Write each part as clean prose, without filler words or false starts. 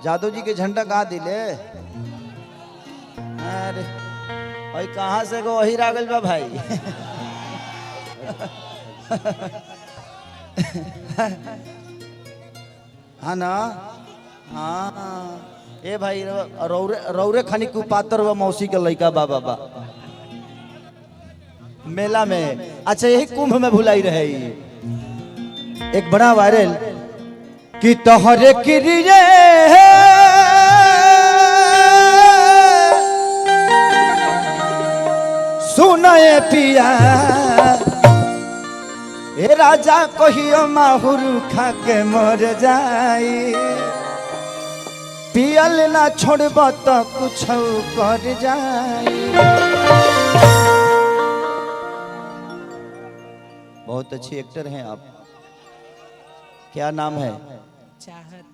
जादव जी के झंडा कहाँ दिले? अरे भाई कहाँ से गो वही रागल बा भाई। हाँ ना, हाँ ए भाई रौरे रौरे खानी कुपातर व मौसी के लड़का बाबा बा मेला में। अच्छा यही कुंभ में भुलाई रहे एक बड़ा वायरल कि तोहरे किरिए सुनाए पिया ए राजा कहियो माहुर खा के मर जाई, पियल ना छोड़ब तो कुछ कर जाई। बहुत अच्छी एक्टर हैं आप, क्या नाम है? चाहत।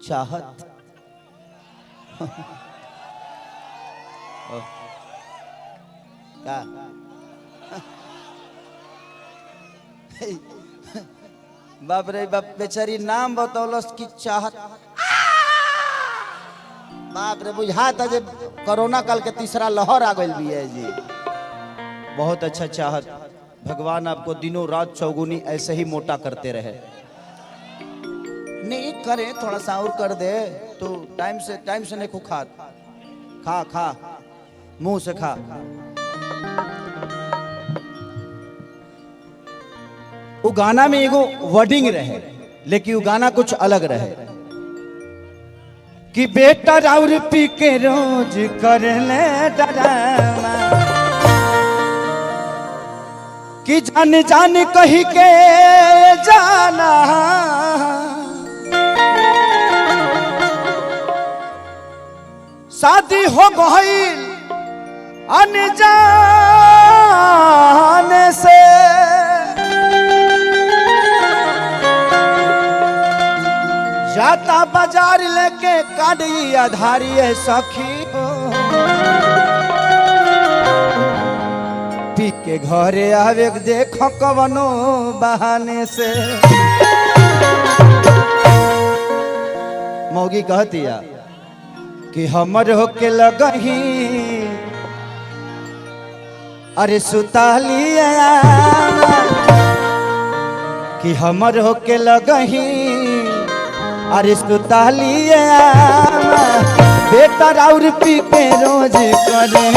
चाहत। क्या बाप रे बाप, बेचारी नाम बतौलस की चाहत। बाप रे बुझाता जे कोरोना काल के तीसरा लहर आ गई भी है जी। बहुत अच्छा चाहत, भगवान आपको दिनों रात चौगुनी ऐसे ही मोटा करते रहे। नहीं करे थोड़ा सा और कर दे तो टाइम से नहीं खा खा खा मुंह से खा। वो गाना में एगो वर्डिंग रहे लेकिन वो गाना कुछ अलग रहे कि बेटा राउर पी के रोज कर ले डरामा, कि जान जान कही के जाना, शादी हो गई अनजान से, जाता बाजार लेके काढ़ी आधारी है सखी हो, पी के घरे आवे देखो कवनो बहाने से। मौगी कहती है कि हमर होके लगही अरे सुतालिया, कि हमर होके लगही अरे सुतालिया, बेटा राउर पी के रोज करे।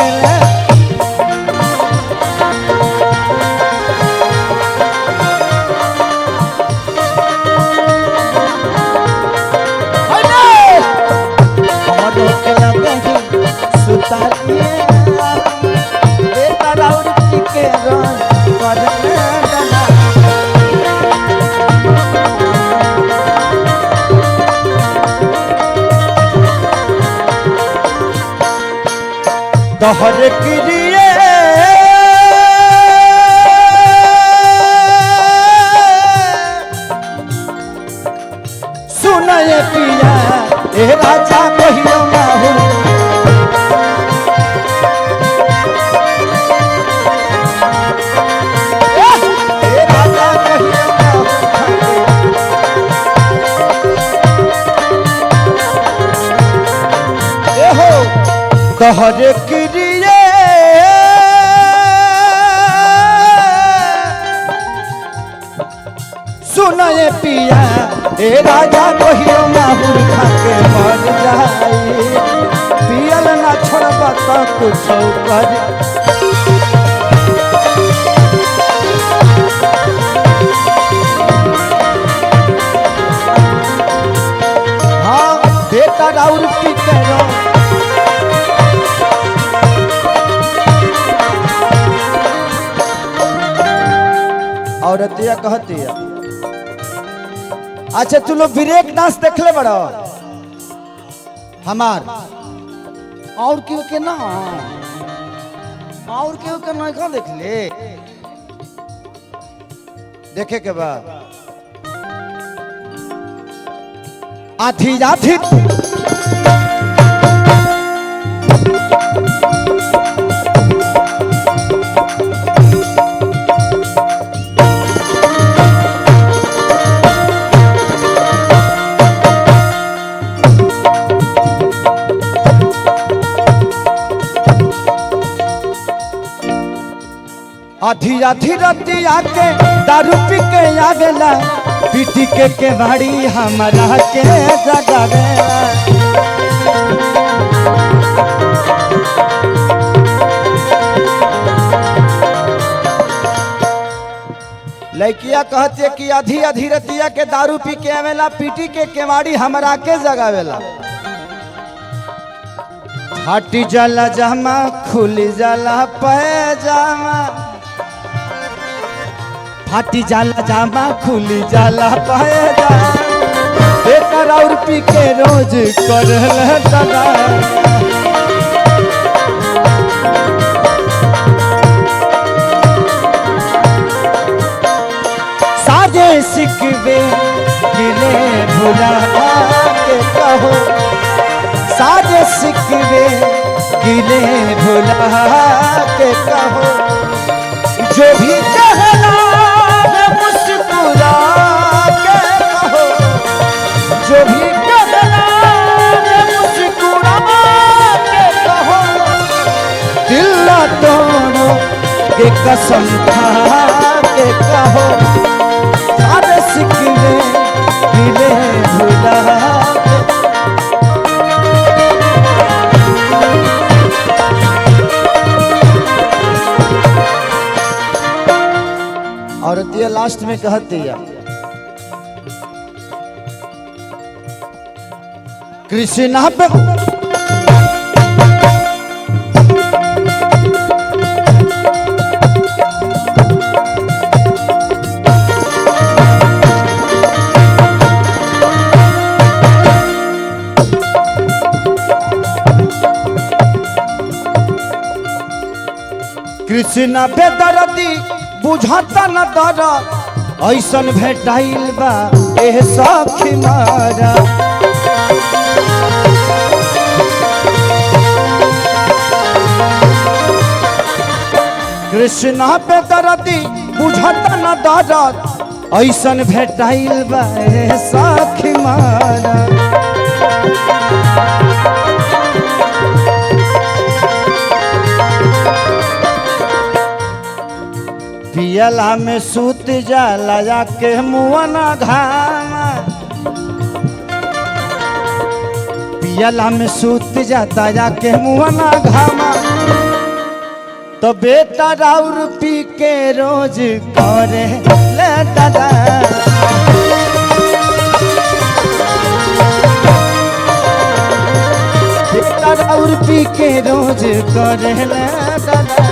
तोहर किरिए सुनाए पिया ए राजा कहियो माहुर, ए राजा कहियो माहुर, ए हो तोहर किरिए सुनाए पिया ए राजा कहियो माहुर खा के मर जाई, पियल ना छोड़ब तो कुछ कर। हाँ बेटा राउर पी के औरतिया कहती है। अच्छा तू लोग ब्रेक डांस देख ले बड़ा हमार और क्यों के ना, और क्यों के ना का देख ले, देखे के बाद आधी आधी आधी आधी रतिया के दारू पी के आवेला पीटी के केवाड़ी हमारा के जगावेला। लड़किया कहती है कि आधी आधी रतिया के दारू पी के आवेला पीटी के केवाड़ी हमरा के जगावेला। हटी जाला जामा खुली जाला पैजामा, फाटी जाला जामा खुली जाला पैजामा, बेकार और पी के रोज करले दगा। साजे सिकवे गिले भुला के कहो, साजे सिकवे गिले भुला के कहो, जो भी कहना है मुस्कुरा के कहो, जो भी कहना है मुस्कुरा के कहो, दिल ना तोड़ो के कसम खा के कहो, साजे सिकवे गिले भुला के। और ये लास्ट में कहती है कृष्णा पे कृष्णा बेदर्दी बुझाता न दर ऐसन भेटाइल बा एह सखी मारा। कृष्णा पे दर्दी बुझाता न दर ऐसन भेटाइल बा एह सखी मारा। पियला में सूत जाला जाके मुआना घामा, पियला में सूत जाता जाके मुआना घामा, तो बेटा राउर पी के रोज करे ले दादा। बेटा राउर पी के रोज करे ले दादा।